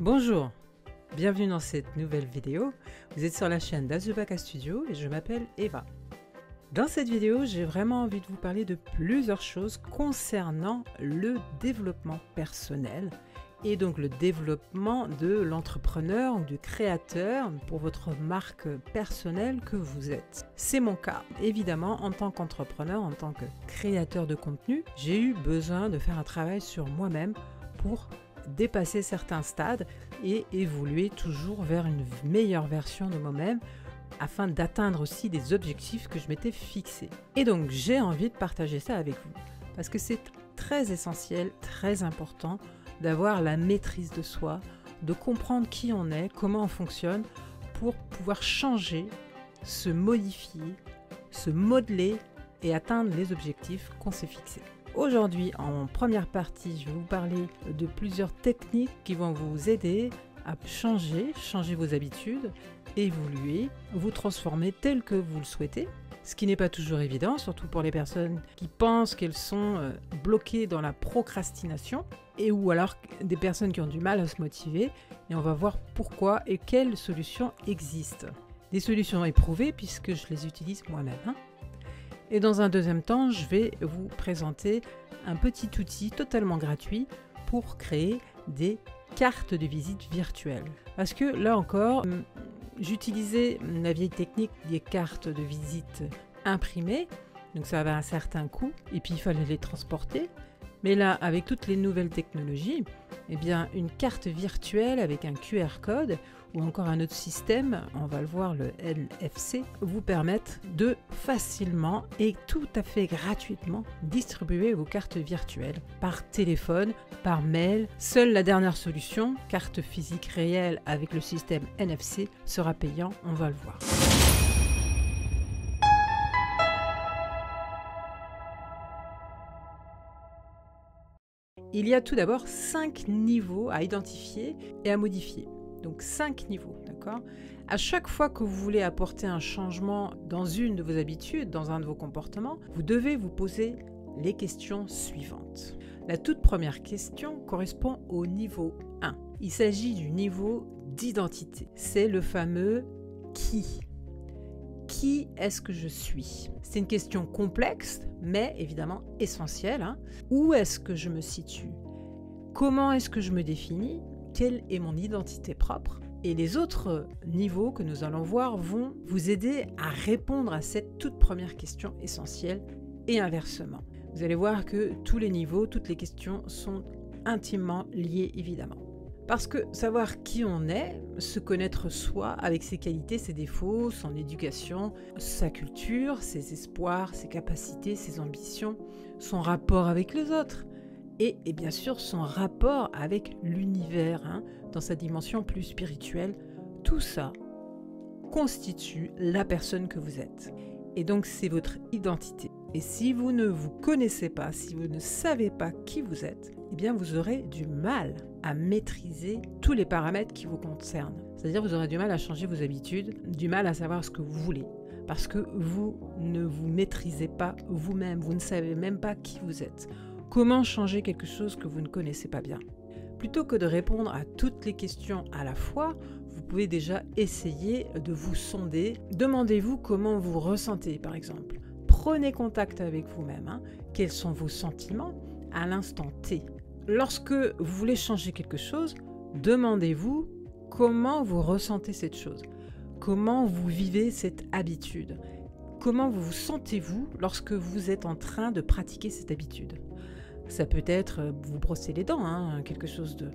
Bonjour, bienvenue dans cette nouvelle vidéo. Vous êtes sur la chaîne d'Azubaka Studio et je m'appelle Eva. Dans cette vidéo, j'ai vraiment envie de vous parler de plusieurs choses concernant le développement personnel et donc le développement de l'entrepreneur ou du créateur pour votre marque personnelle que vous êtes. C'est mon cas. Évidemment, en tant qu'entrepreneur, en tant que créateur de contenu, j'ai eu besoin de faire un travail sur moi-même pour dépasser certains stades et évoluer toujours vers une meilleure version de moi-même afin d'atteindre aussi des objectifs que je m'étais fixés. Et donc j'ai envie de partager ça avec vous parce que c'est très essentiel, très important d'avoir la maîtrise de soi, de comprendre qui on est, comment on fonctionne pour pouvoir changer, se modifier, se modeler et atteindre les objectifs qu'on s'est fixés. Aujourd'hui, en première partie, je vais vous parler de plusieurs techniques qui vont vous aider à changer vos habitudes, évoluer, vous transformer tel que vous le souhaitez. Ce qui n'est pas toujours évident, surtout pour les personnes qui pensent qu'elles sont bloquées dans la procrastination et ou alors des personnes qui ont du mal à se motiver. Et on va voir pourquoi et quelles solutions existent. Des solutions éprouvées puisque je les utilise moi-même. Et dans un deuxième temps, je vais vous présenter un petit outil totalement gratuit pour créer des cartes de visite virtuelles. Parce que là encore, j'utilisais la vieille technique des cartes de visite imprimées, donc ça avait un certain coût, et puis il fallait les transporter. Mais là, avec toutes les nouvelles technologies, eh bien, une carte virtuelle avec un QR code ou encore un autre système, on va le voir, le NFC, vous permettent de facilement et tout à fait gratuitement distribuer vos cartes virtuelles par téléphone, par mail. Seule la dernière solution, carte physique réelle avec le système NFC, sera payant, on va le voir. Il y a tout d'abord 5 niveaux à identifier et à modifier. Donc 5 niveaux, d'accord ? À chaque fois que vous voulez apporter un changement dans une de vos habitudes, dans un de vos comportements, vous devez vous poser les questions suivantes. La toute première question correspond au niveau 1. Il s'agit du niveau d'identité. C'est le fameux qui. Qui est-ce que je suis ? C'est une question complexe, mais évidemment essentielle. Où est-ce que je me situe ? Comment est-ce que je me définis ? Quelle est mon identité propre ? Et les autres niveaux que nous allons voir vont vous aider à répondre à cette toute première question essentielle et inversement. Vous allez voir que tous les niveaux, toutes les questions sont intimement liées évidemment. Parce que savoir qui on est, se connaître soi avec ses qualités, ses défauts, son éducation, sa culture, ses espoirs, ses capacités, ses ambitions, son rapport avec les autres et bien sûr son rapport avec l'univers dans sa dimension plus spirituelle, tout ça constitue la personne que vous êtes. Et donc c'est votre identité. Et si vous ne vous connaissez pas, si vous ne savez pas qui vous êtes, eh bien vous aurez du mal à maîtriser tous les paramètres qui vous concernent. C'est-à-dire vous aurez du mal à changer vos habitudes, du mal à savoir ce que vous voulez. Parce que vous ne vous maîtrisez pas vous-même, vous ne savez même pas qui vous êtes. Comment changer quelque chose que vous ne connaissez pas bien ? Plutôt que de répondre à toutes les questions à la fois, vous pouvez déjà essayer de vous sonder. Demandez-vous comment vous ressentez par exemple. Prenez contact avec vous-même. Quels sont vos sentiments à l'instant T ? Lorsque vous voulez changer quelque chose, demandez-vous comment vous ressentez cette chose. Comment vous vivez cette habitude ? Comment vous vous sentez-vous lorsque vous êtes en train de pratiquer cette habitude ? Ça peut être vous brosser les dents, quelque chose de...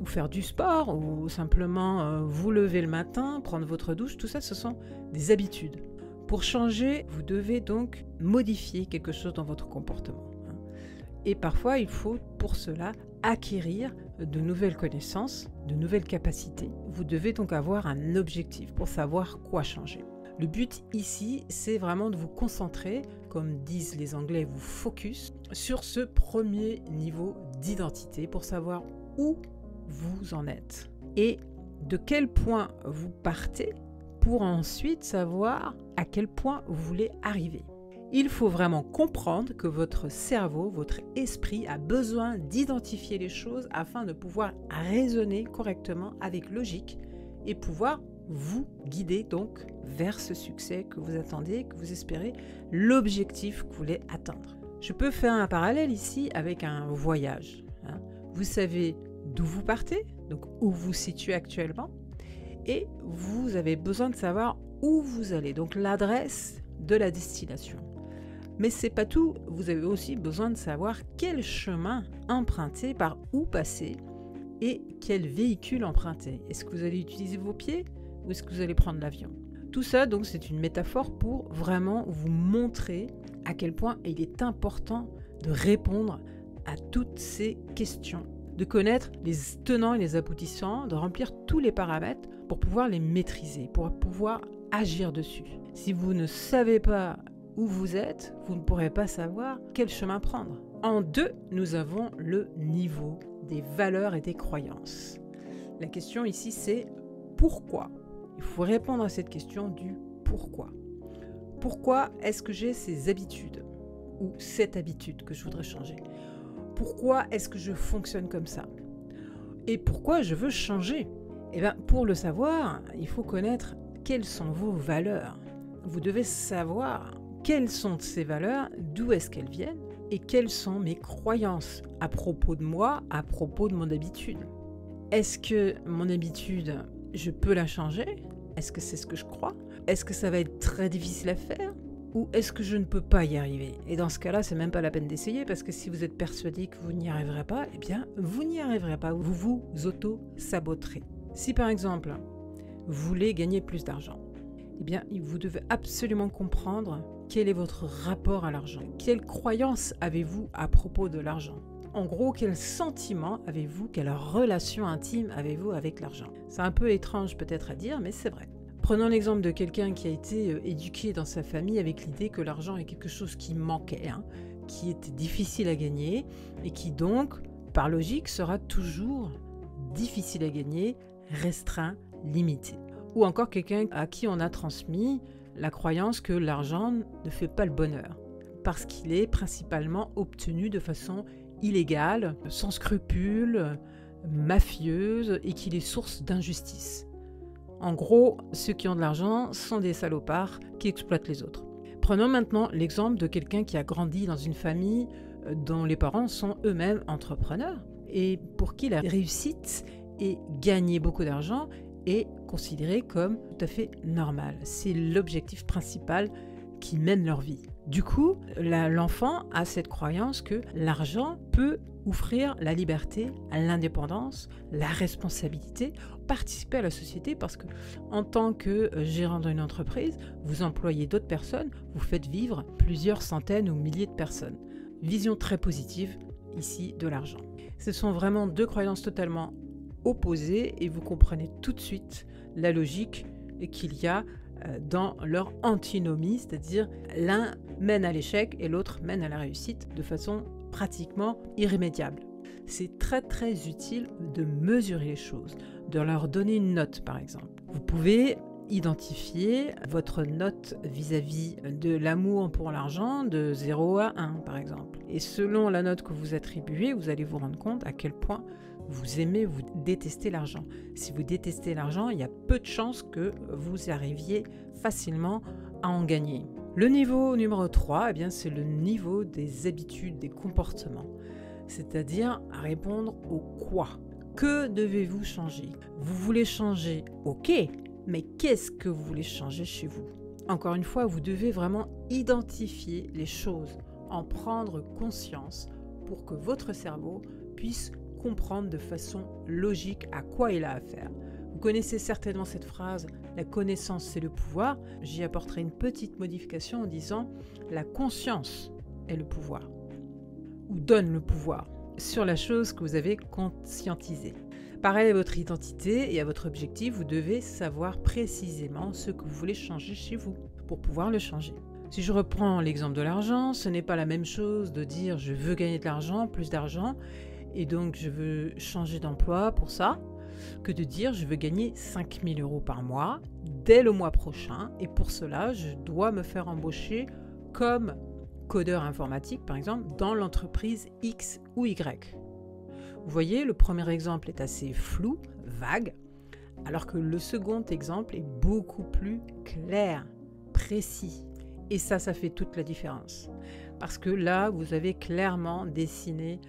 ou faire du sport, ou simplement vous lever le matin, prendre votre douche, tout ça, ce sont des habitudes. Pour changer, vous devez donc modifier quelque chose dans votre comportement. Et parfois, il faut pour cela acquérir de nouvelles connaissances, de nouvelles capacités. Vous devez donc avoir un objectif pour savoir quoi changer. Le but ici, c'est vraiment de vous concentrer, comme disent les Anglais, vous focus, sur ce premier niveau d'identité pour savoir où vous en êtes et de quel point vous partez pour ensuite savoir à quel point vous voulez arriver. Il faut vraiment comprendre que votre cerveau, votre esprit a besoin d'identifier les choses afin de pouvoir raisonner correctement avec logique et pouvoir vous guider donc vers ce succès que vous attendez, que vous espérez, l'objectif que vous voulez atteindre. Je peux faire un parallèle ici avec un voyage. Vous savez d'où vous partez, donc où vous vous situez actuellement, et vous avez besoin de savoir où vous allez, donc l'adresse de la destination. Mais c'est pas tout, vous avez aussi besoin de savoir quel chemin emprunter, par où passer et quel véhicule emprunter. Est-ce que vous allez utiliser vos pieds ou est-ce que vous allez prendre l'avion? Tout ça, donc, c'est une métaphore pour vraiment vous montrer à quel point il est important de répondre à toutes ces questions, de connaître les tenants et les aboutissants, de remplir tous les paramètres pour pouvoir les maîtriser, pour pouvoir agir dessus. Si vous ne savez pas où vous êtes, vous ne pourrez pas savoir quel chemin prendre. En 2, nous avons le niveau des valeurs et des croyances. La question ici, c'est pourquoi? Il faut répondre à cette question du pourquoi. Pourquoi est-ce que j'ai ces habitudes ou cette habitude que je voudrais changer? Pourquoi est-ce que je fonctionne comme ça? Et pourquoi je veux changer? Eh bien, pour le savoir, il faut connaître quelles sont vos valeurs. Vous devez savoir quelles sont ces valeurs, d'où est-ce qu'elles viennent et quelles sont mes croyances à propos de moi, à propos de mon habitude. Est-ce que mon habitude, je peux la changer? Est-ce que c'est ce que je crois? Est-ce que ça va être très difficile à faire? Ou est-ce que je ne peux pas y arriver? Et dans ce cas-là, c'est même pas la peine d'essayer parce que si vous êtes persuadé que vous n'y arriverez pas, eh bien, vous n'y arriverez pas. Vous vous auto-saboterez. Si par exemple, vous voulez gagner plus d'argent, eh bien, vous devez absolument comprendre quel est votre rapport à l'argent. Quelle croyance avez-vous à propos de l'argent? En gros, quel sentiment avez-vous, quelle relation intime avez-vous avec l'argent? C'est un peu étrange peut-être à dire, mais c'est vrai. Prenons l'exemple de quelqu'un qui a été éduqué dans sa famille avec l'idée que l'argent est quelque chose qui manquait, qui était difficile à gagner et qui donc, par logique, sera toujours difficile à gagner, restreint, limité. Ou encore quelqu'un à qui on a transmis la croyance que l'argent ne fait pas le bonheur, parce qu'il est principalement obtenu de façon illégale, sans scrupules, mafieuse, et qu'il est source d'injustice. En gros, ceux qui ont de l'argent sont des salopards qui exploitent les autres. Prenons maintenant l'exemple de quelqu'un qui a grandi dans une famille dont les parents sont eux-mêmes entrepreneurs, et pour qui la réussite et gagner beaucoup d'argent est considéré comme tout à fait normal. C'est l'objectif principal qui mène leur vie. Du coup, l'enfant a cette croyance que l'argent peut offrir la liberté, l'indépendance, la responsabilité, participer à la société parce que en tant que gérant d'une entreprise, vous employez d'autres personnes, vous faites vivre plusieurs centaines ou milliers de personnes. Vision très positive ici de l'argent. Ce sont vraiment deux croyances totalement opposées et vous comprenez tout de suite la logique qu'il y a dans leur antinomie, c'est-à-dire l'un mène à l'échec et l'autre mène à la réussite de façon pratiquement irrémédiable. C'est très très utile de mesurer les choses, de leur donner une note par exemple. Vous pouvez identifier votre note vis-à-vis de l'amour pour l'argent de 0 à 1 par exemple. Et selon la note que vous attribuez, vous allez vous rendre compte à quel point vous aimez, vous détestez l'argent. Si vous détestez l'argent, il y a peu de chances que vous arriviez facilement à en gagner. Le niveau numéro 3, eh bien, c'est le niveau des habitudes, des comportements. C'est-à-dire à répondre au quoi. Que devez-vous changer? Vous voulez changer, ok, mais qu'est-ce que vous voulez changer chez vous? Encore une fois, vous devez vraiment identifier les choses, en prendre conscience pour que votre cerveau puisse comprendre de façon logique à quoi il a affaire. Vous connaissez certainement cette phrase, la connaissance c'est le pouvoir. J'y apporterai une petite modification en disant la conscience est le pouvoir ou donne le pouvoir sur la chose que vous avez conscientisée. Pareil à votre identité et à votre objectif, vous devez savoir précisément ce que vous voulez changer chez vous pour pouvoir le changer. Si je reprends l'exemple de l'argent, ce n'est pas la même chose de dire je veux gagner de l'argent, plus d'argent, et donc je veux changer d'emploi pour ça, que de dire je veux gagner 5 000 € par mois dès le mois prochain, et pour cela je dois me faire embaucher comme codeur informatique, par exemple, dans l'entreprise X ou Y. Vous voyez, le premier exemple est assez flou, vague, alors que le second exemple est beaucoup plus clair, précis. Et ça fait toute la différence. Parce que là, vous avez clairement dessiné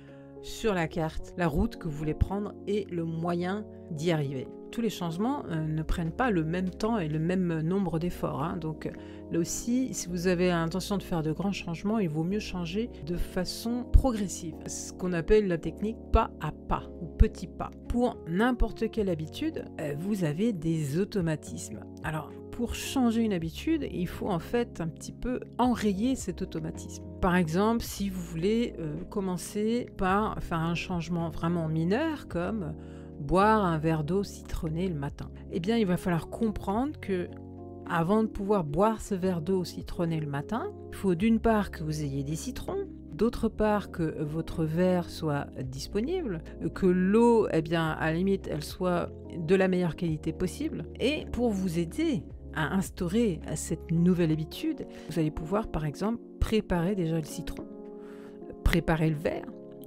sur la carte la route que vous voulez prendre et le moyen d'y arriver. Tous les changements ne prennent pas le même temps et le même nombre d'efforts. Donc là aussi, si vous avez l'intention de faire de grands changements, il vaut mieux changer de façon progressive. Ce qu'on appelle la technique pas à pas ou petit pas. Pour n'importe quelle habitude, vous avez des automatismes. Alors, pour changer une habitude, il faut en fait un petit peu enrayer cet automatisme. Par exemple, si vous voulez commencer par faire un changement vraiment mineur comme boire un verre d'eau citronnée le matin, eh bien il va falloir comprendre que avant de pouvoir boire ce verre d'eau citronnée le matin, il faut d'une part que vous ayez des citrons, d'autre part que votre verre soit disponible, que l'eau, eh bien à la limite, elle soit de la meilleure qualité possible. Et pour vous aider à instaurer cette nouvelle habitude, vous allez pouvoir par exemple préparer déjà le citron, préparer le verre,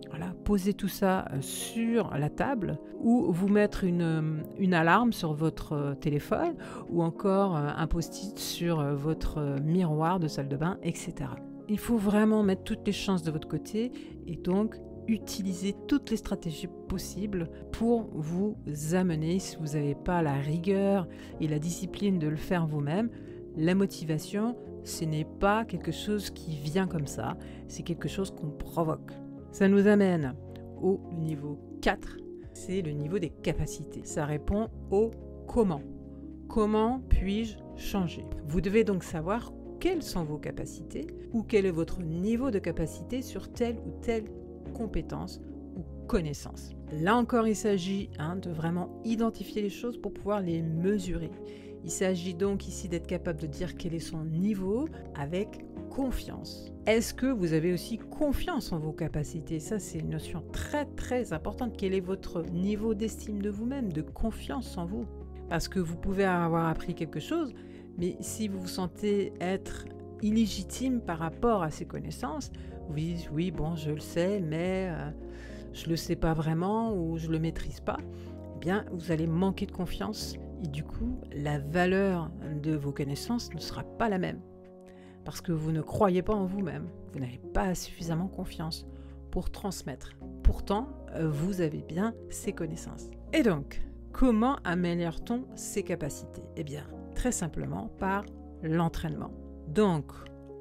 voilà, poser tout ça sur la table ou vous mettre une alarme sur votre téléphone ou encore un post-it sur votre miroir de salle de bain, etc. Il faut vraiment mettre toutes les chances de votre côté et donc utiliser toutes les stratégies possibles pour vous amener, si vous n'avez pas la rigueur et la discipline de le faire vous-même, la motivation, ce n'est pas quelque chose qui vient comme ça, c'est quelque chose qu'on provoque. Ça nous amène au niveau 4, c'est le niveau des capacités. Ça répond au comment. Comment puis-je changer? Vous devez donc savoir quelles sont vos capacités ou quel est votre niveau de capacité sur telle ou telle compétence ou connaissance. Là encore, il s'agit de vraiment identifier les choses pour pouvoir les mesurer. Il s'agit donc ici d'être capable de dire quel est son niveau avec confiance. Est-ce que vous avez aussi confiance en vos capacités? Ça, c'est une notion très très importante. Quel est votre niveau d'estime de vous-même, de confiance en vous? Parce que vous pouvez avoir appris quelque chose, mais si vous vous sentez être illégitime par rapport à ces connaissances, vous dites oui, bon, je le sais, mais je le sais pas vraiment ou je le maîtrise pas, eh bien, vous allez manquer de confiance et du coup, la valeur de vos connaissances ne sera pas la même. Parce que vous ne croyez pas en vous-même, vous n'avez pas suffisamment confiance pour transmettre. Pourtant, vous avez bien ces connaissances. Et donc, comment améliore-t-on ces capacités? Eh bien, très simplement par l'entraînement. Donc,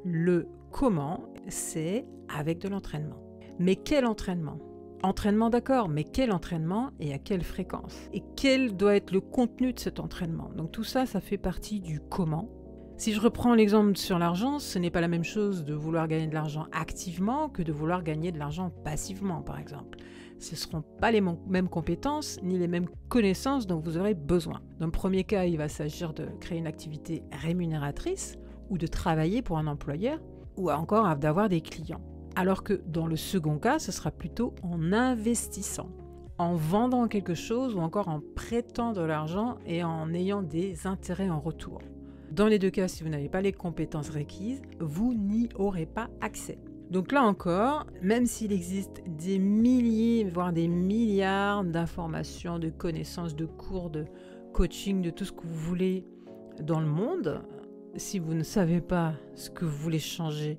le comment, c'est avec de l'entraînement. Mais quel entraînement? Entraînement, d'accord, mais quel entraînement et à quelle fréquence? Et quel doit être le contenu de cet entraînement? Donc tout ça, ça fait partie du comment. Si je reprends l'exemple sur l'argent, ce n'est pas la même chose de vouloir gagner de l'argent activement que de vouloir gagner de l'argent passivement, par exemple. Ce ne seront pas les mêmes compétences ni les mêmes connaissances dont vous aurez besoin. Dans le premier cas, il va s'agir de créer une activité rémunératrice ou de travailler pour un employeur ou encore d'avoir des clients. Alors que dans le second cas, ce sera plutôt en investissant, en vendant quelque chose ou encore en prêtant de l'argent et en ayant des intérêts en retour. Dans les deux cas, si vous n'avez pas les compétences requises, vous n'y aurez pas accès. Donc là encore, même s'il existe des milliers, voire des milliards d'informations, de connaissances, de cours, de coaching, de tout ce que vous voulez dans le monde, si vous ne savez pas ce que vous voulez changer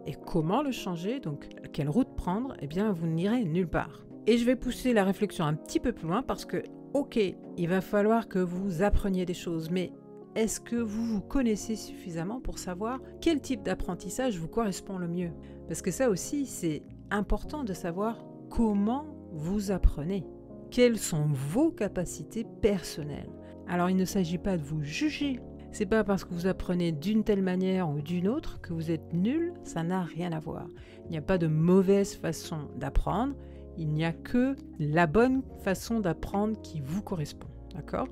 et comment le changer, donc quelle route prendre, eh bien vous n'irez nulle part. Et je vais pousser la réflexion un petit peu plus loin parce que, ok, il va falloir que vous appreniez des choses, mais est-ce que vous vous connaissez suffisamment pour savoir quel type d'apprentissage vous correspond le mieux? Parce que ça aussi, c'est important de savoir comment vous apprenez. Quelles sont vos capacités personnelles? Alors, il ne s'agit pas de vous juger. C'est pas parce que vous apprenez d'une telle manière ou d'une autre que vous êtes nul, ça n'a rien à voir. Il n'y a pas de mauvaise façon d'apprendre, il n'y a que la bonne façon d'apprendre qui vous correspond, d'accord?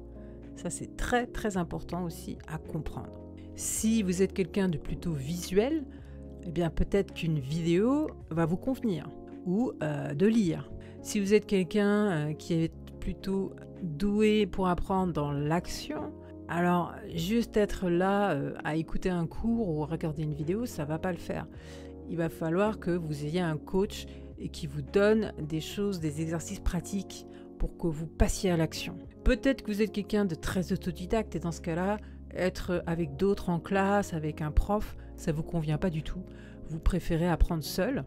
Ça, c'est très très important aussi à comprendre. Si vous êtes quelqu'un de plutôt visuel, eh bien peut-être qu'une vidéo va vous convenir, ou de lire. Si vous êtes quelqu'un qui est plutôt doué pour apprendre dans l'action, Alors, juste être là à écouter un cours ou regarder une vidéo, ça ne va pas le faire. Il va falloir que vous ayez un coach et qui vous donne des choses, des exercices pratiques pour que vous passiez à l'action. Peut-être que vous êtes quelqu'un de très autodidacte et dans ce cas-là, être avec d'autres en classe, avec un prof, ça ne vous convient pas du tout. Vous préférez apprendre seul.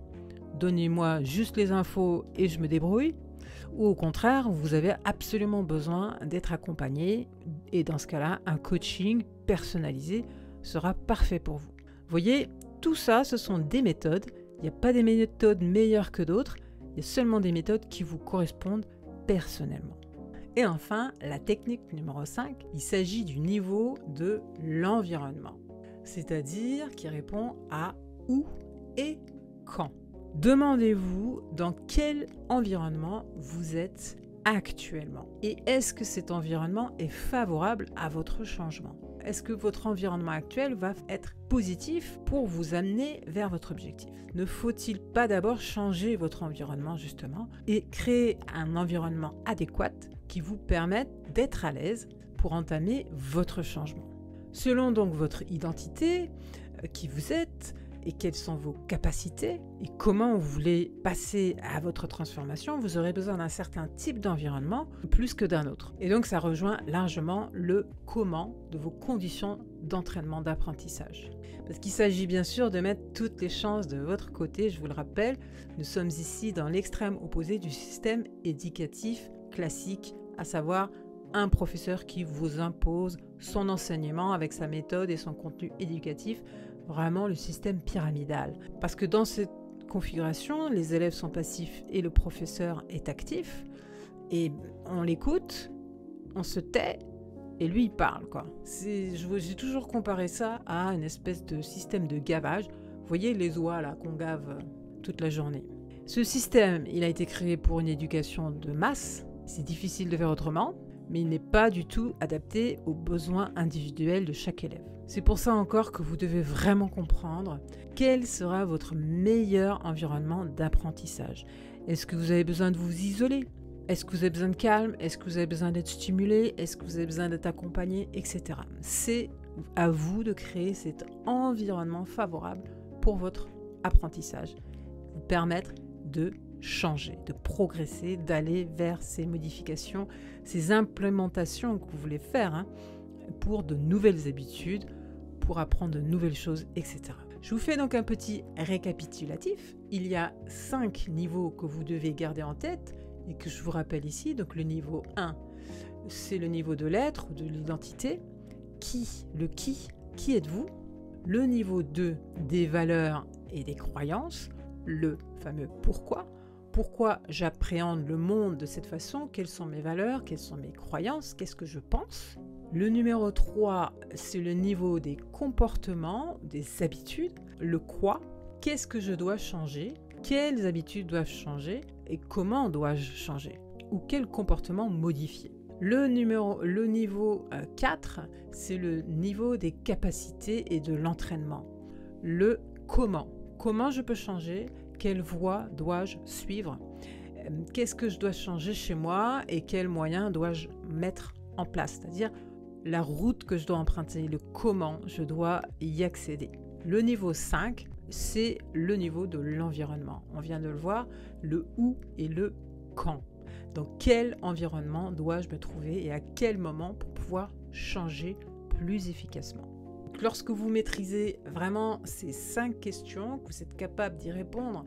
Donnez-moi juste les infos et je me débrouille. Ou au contraire, vous avez absolument besoin d'être accompagné et dans ce cas-là, un coaching personnalisé sera parfait pour vous. Vous voyez, tout ça, ce sont des méthodes. Il n'y a pas des méthodes meilleures que d'autres. Il y a seulement des méthodes qui vous correspondent personnellement. Et enfin, la technique numéro 5, il s'agit du niveau de l'environnement, c'est-à-dire qui répond à où et quand. Demandez-vous dans quel environnement vous êtes actuellement et est-ce que cet environnement est favorable à votre changement? Est-ce que votre environnement actuel va être positif pour vous amener vers votre objectif? Ne faut-il pas d'abord changer votre environnement justement et créer un environnement adéquat qui vous permette d'être à l'aise pour entamer votre changement? Selon donc votre identité, qui vous êtes, et quelles sont vos capacités et comment vous voulez passer à votre transformation, vous aurez besoin d'un certain type d'environnement plus que d'un autre. Et donc ça rejoint largement le comment de vos conditions d'entraînement, d'apprentissage. Parce qu'il s'agit bien sûr de mettre toutes les chances de votre côté, je vous le rappelle, nous sommes ici dans l'extrême opposé du système éducatif classique, à savoir un professeur qui vous impose son enseignement avec sa méthode et son contenu éducatif, vraiment le système pyramidal. Parce que dans cette configuration, les élèves sont passifs et le professeur est actif. Et on l'écoute, on se tait et lui il parle, quoi. J'ai toujours comparé ça à une espèce de système de gavage. Vous voyez les oies là qu'on gave toute la journée. Ce système, il a été créé pour une éducation de masse. C'est difficile de faire autrement, mais il n'est pas du tout adapté aux besoins individuels de chaque élève. C'est pour ça encore que vous devez vraiment comprendre quel sera votre meilleur environnement d'apprentissage. Est-ce que vous avez besoin de vous isoler? Est-ce que vous avez besoin de calme? Est-ce que vous avez besoin d'être stimulé? Est-ce que vous avez besoin d'être accompagné? Etc. C'est à vous de créer cet environnement favorable pour votre apprentissage. Vous permettre de changer, de progresser, d'aller vers ces modifications, ces implémentations que vous voulez faire pour de nouvelles habitudes, pour apprendre de nouvelles choses, etc. Je vous fais donc un petit récapitulatif. Il y a 5 niveaux que vous devez garder en tête et que je vous rappelle ici. Donc le niveau 1, c'est le niveau de l'être, de l'identité. Qui êtes-vous? Le niveau 2, des valeurs et des croyances. Le fameux pourquoi. Pourquoi j'appréhende le monde de cette façon? Quelles sont mes valeurs? Quelles sont mes croyances? Qu'est-ce que je pense? Le numéro 3, c'est le niveau des comportements, des habitudes. Le quoi? Qu'est-ce que je dois changer? Quelles habitudes doivent changer? Et comment dois-je changer? Ou quel comportement modifier? Le niveau 4, c'est le niveau des capacités et de l'entraînement. Le comment? Comment je peux changer? Quelle voie dois-je suivre? Qu'est-ce que je dois changer chez moi et quels moyens dois-je mettre en place? C'est-à-dire la route que je dois emprunter, le comment je dois y accéder. Le niveau 5, c'est le niveau de l'environnement. On vient de le voir, le où et le quand. Dans quel environnement dois-je me trouver et à quel moment pour pouvoir changer plus efficacement? Lorsque vous maîtrisez vraiment ces 5 questions, que vous êtes capable d'y répondre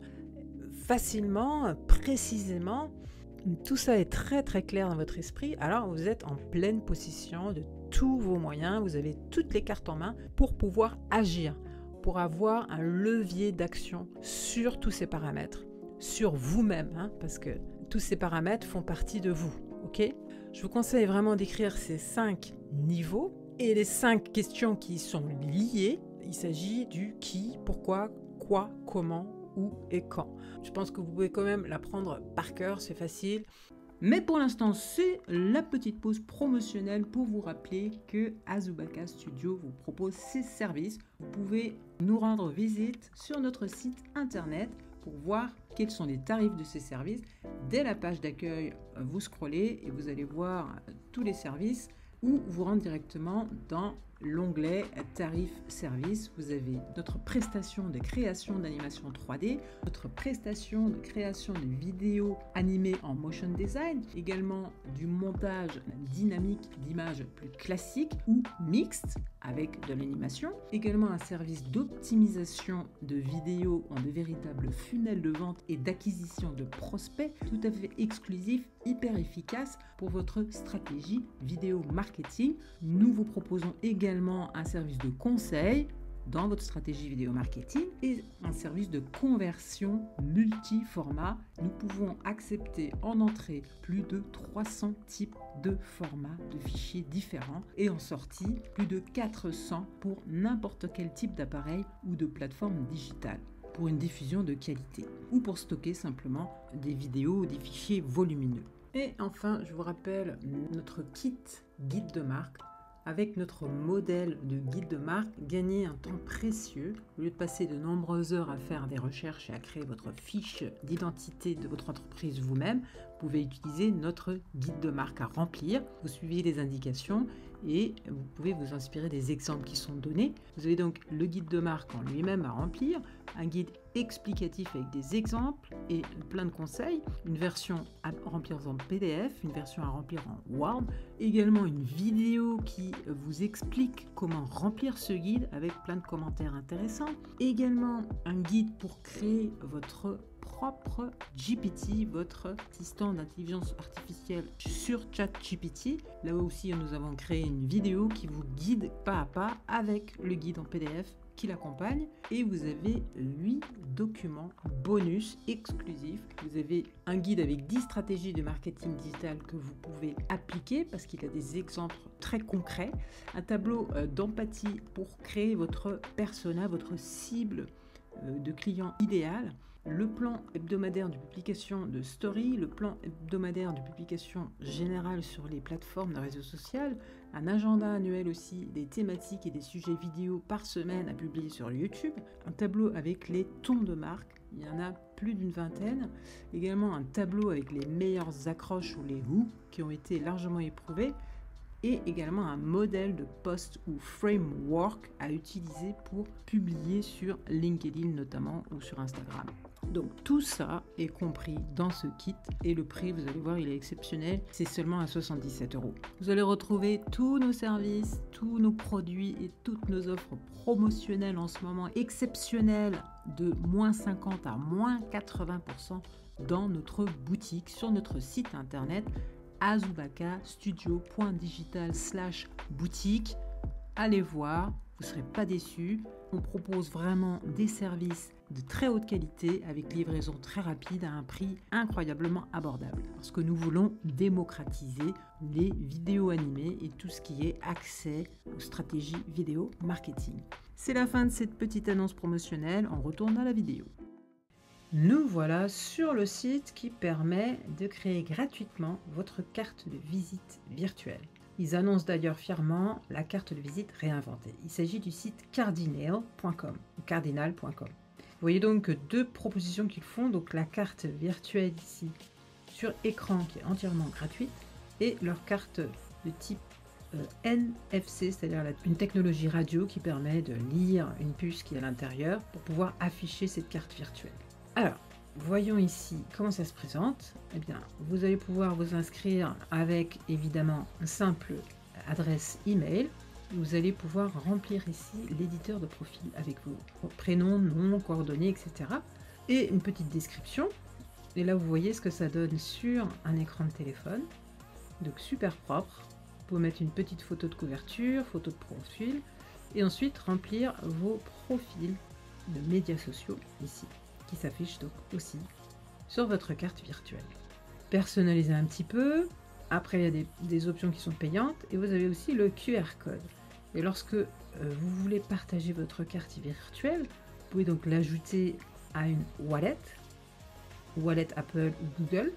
facilement, précisément, tout ça est très très clair dans votre esprit, alors vous êtes en pleine possession de tous vos moyens, vous avez toutes les cartes en main pour pouvoir agir, pour avoir un levier d'action sur tous ces paramètres, sur vous-même, parce que tous ces paramètres font partie de vous, ok? Je vous conseille vraiment d'écrire ces 5 niveaux et les 5 questions qui sont liées. Il s'agit du qui, pourquoi, quoi, comment, où et quand. Je pense que vous pouvez quand même l'apprendre par cœur, c'est facile. Mais pour l'instant, c'est la petite pause promotionnelle pour vous rappeler que Azubaka Studio vous propose ses services. Vous pouvez nous rendre visite sur notre site internet pour voir quels sont les tarifs de ces services. Dès la page d'accueil, vous scrollez et vous allez voir tous les services ou vous rendre directement dans l'onglet Tarifs Services. Vous avez notre prestation de création d'animation 3D, notre prestation de création de vidéos animées en motion design, également du montage dynamique d'images plus classiques ou mixtes avec de l'animation, également un service d'optimisation de vidéos en de véritables funnels de vente et d'acquisition de prospects tout à fait exclusif, hyper efficace pour votre stratégie vidéo marketing. Nous vous proposons également un service de conseil dans votre stratégie vidéo marketing et un service de conversion multi-format. Nous pouvons accepter en entrée plus de 300 types de formats de fichiers différents et en sortie plus de 400 pour n'importe quel type d'appareil ou de plateforme digitale pour une diffusion de qualité ou pour stocker simplement des vidéos ou des fichiers volumineux. Et enfin, je vous rappelle notre kit guide de marque. Avec notre modèle de guide de marque, gagnez un temps précieux. Au lieu de passer de nombreuses heures à faire des recherches et à créer votre fiche d'identité de votre entreprise vous-même, vous pouvez utiliser notre guide de marque à remplir. Vous suivez les indications et vous pouvez vous inspirer des exemples qui sont donnés. Vous avez donc le guide de marque en lui-même à remplir, un guide explicatif avec des exemples et plein de conseils, une version à remplir en PDF, une version à remplir en Word, également une vidéo qui vous explique comment remplir ce guide avec plein de commentaires intéressants, également un guide pour créer votre propre GPT, votre assistant d'intelligence artificielle sur ChatGPT. Là aussi, nous avons créé une vidéo qui vous guide pas à pas avec le guide en PDF qui l'accompagne et vous avez 8 documents bonus exclusifs. Vous avez un guide avec 10 stratégies de marketing digital que vous pouvez appliquer parce qu'il a des exemples très concrets, un tableau d'empathie pour créer votre persona, votre cible de client idéal, le plan hebdomadaire de publication de story, le plan hebdomadaire de publication générale sur les plateformes de réseau social, un agenda annuel aussi des thématiques et des sujets vidéo par semaine à publier sur YouTube, un tableau avec les tons de marque, il y en a plus d'une vingtaine, également un tableau avec les meilleures accroches ou les hooks qui ont été largement éprouvés, et également un modèle de post ou framework à utiliser pour publier sur LinkedIn notamment ou sur Instagram. Donc tout ça est compris dans ce kit et le prix, vous allez voir, il est exceptionnel, c'est seulement à 77 €. Vous allez retrouver tous nos services, tous nos produits et toutes nos offres promotionnelles en ce moment exceptionnelles de moins 50 à moins 80% dans notre boutique, sur notre site internet azubakastudio.digital/boutique. Allez voir, vous ne serez pas déçus. On propose vraiment des services de très haute qualité avec livraison très rapide à un prix incroyablement abordable. Parce que nous voulons démocratiser les vidéos animées et tout ce qui est accès aux stratégies vidéo marketing. C'est la fin de cette petite annonce promotionnelle. On retourne à la vidéo. Nous voilà sur le site qui permet de créer gratuitement votre carte de visite virtuelle. Ils annoncent d'ailleurs fièrement la carte de visite réinventée. Il s'agit du site cardinal.com. Vous voyez donc deux propositions qu'ils font. Donc la carte virtuelle ici sur écran qui est entièrement gratuite et leur carte de type NFC, c'est-à-dire une technologie radio qui permet de lire une puce qui est à l'intérieur pour pouvoir afficher cette carte virtuelle. Alors, voyons ici comment ça se présente. Eh bien, vous allez pouvoir vous inscrire avec évidemment une simple adresse email. Vous allez pouvoir remplir ici l'éditeur de profil avec vos prénoms, noms, coordonnées, etc. Et une petite description. Et là, vous voyez ce que ça donne sur un écran de téléphone. Donc, super propre. Vous pouvez mettre une petite photo de couverture, photo de profil. Et ensuite, remplir vos profils de médias sociaux ici, qui s'affiche donc aussi sur votre carte virtuelle. Personnaliser un petit peu. Après, il y a des options qui sont payantes et vous avez aussi le QR code. Et lorsque vous voulez partager votre carte virtuelle, vous pouvez donc l'ajouter à une wallet Apple ou Google,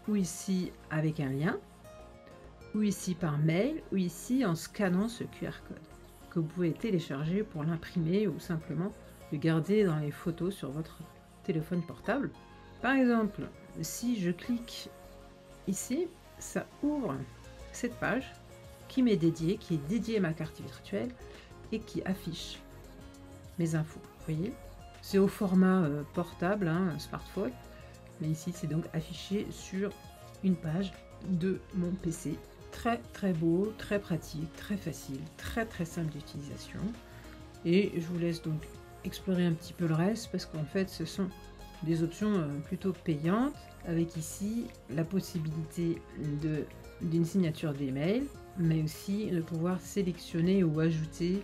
ou ici avec un lien, ou ici par mail, ou ici en scannant ce QR code que vous pouvez télécharger pour l'imprimer ou simplement le garder dans les photos sur votre téléphone portable. Par exemple, si je clique ici, ça ouvre cette page qui m'est dédié, qui est dédié à ma carte virtuelle et qui affiche mes infos. Vous voyez, c'est au format portable, hein, smartphone, mais ici c'est donc affiché sur une page de mon PC. Très très beau, très pratique, très facile, très très simple d'utilisation. Et je vous laisse donc explorer un petit peu le reste parce qu'en fait ce sont des options plutôt payantes, avec ici la possibilité d'une signature d'email, mais aussi de pouvoir sélectionner ou ajouter,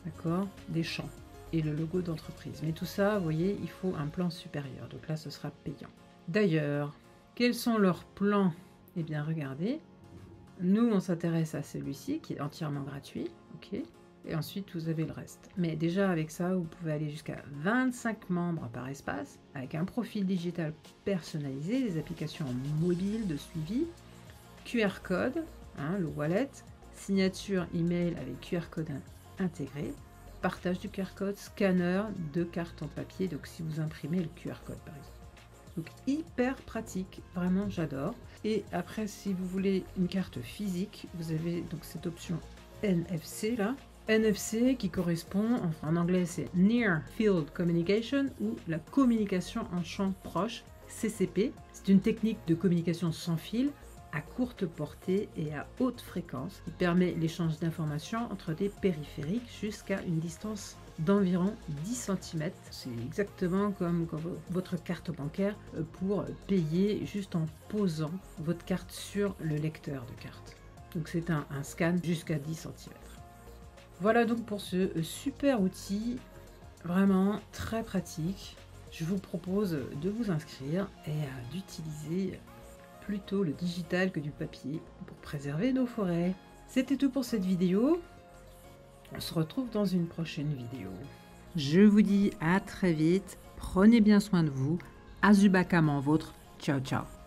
d'accord, des champs et le logo d'entreprise. Mais tout ça, vous voyez, il faut un plan supérieur. Donc là, ce sera payant. D'ailleurs, quels sont leurs plans? Eh bien, regardez. Nous, on s'intéresse à celui-ci qui est entièrement gratuit. Ok. Et ensuite, vous avez le reste. Mais déjà, avec ça, vous pouvez aller jusqu'à 25 membres par espace, avec un profil digital personnalisé, des applications mobiles de suivi, QR code, hein, le wallet, signature email avec QR code intégré, partage du QR code, scanner de carte en papier, donc si vous imprimez le QR code par exemple. Donc hyper pratique, vraiment j'adore. Et après, si vous voulez une carte physique, vous avez donc cette option NFC là. NFC qui correspond, en anglais c'est Near Field Communication ou la communication en champ proche, CCP. C'est une technique de communication sans fil à courte portée et à haute fréquence qui permet l'échange d'informations entre des périphériques jusqu'à une distance d'environ 10 cm. C'est exactement comme votre carte bancaire pour payer juste en posant votre carte sur le lecteur de carte. Donc c'est un scan jusqu'à 10 cm. Voilà donc pour ce super outil, vraiment très pratique. Je vous propose de vous inscrire et d'utiliser plutôt le digital que du papier pour préserver nos forêts. C'était tout pour cette vidéo. On se retrouve dans une prochaine vidéo. Je vous dis à très vite. Prenez bien soin de vous. Azubakaman vôtre. Ciao, ciao.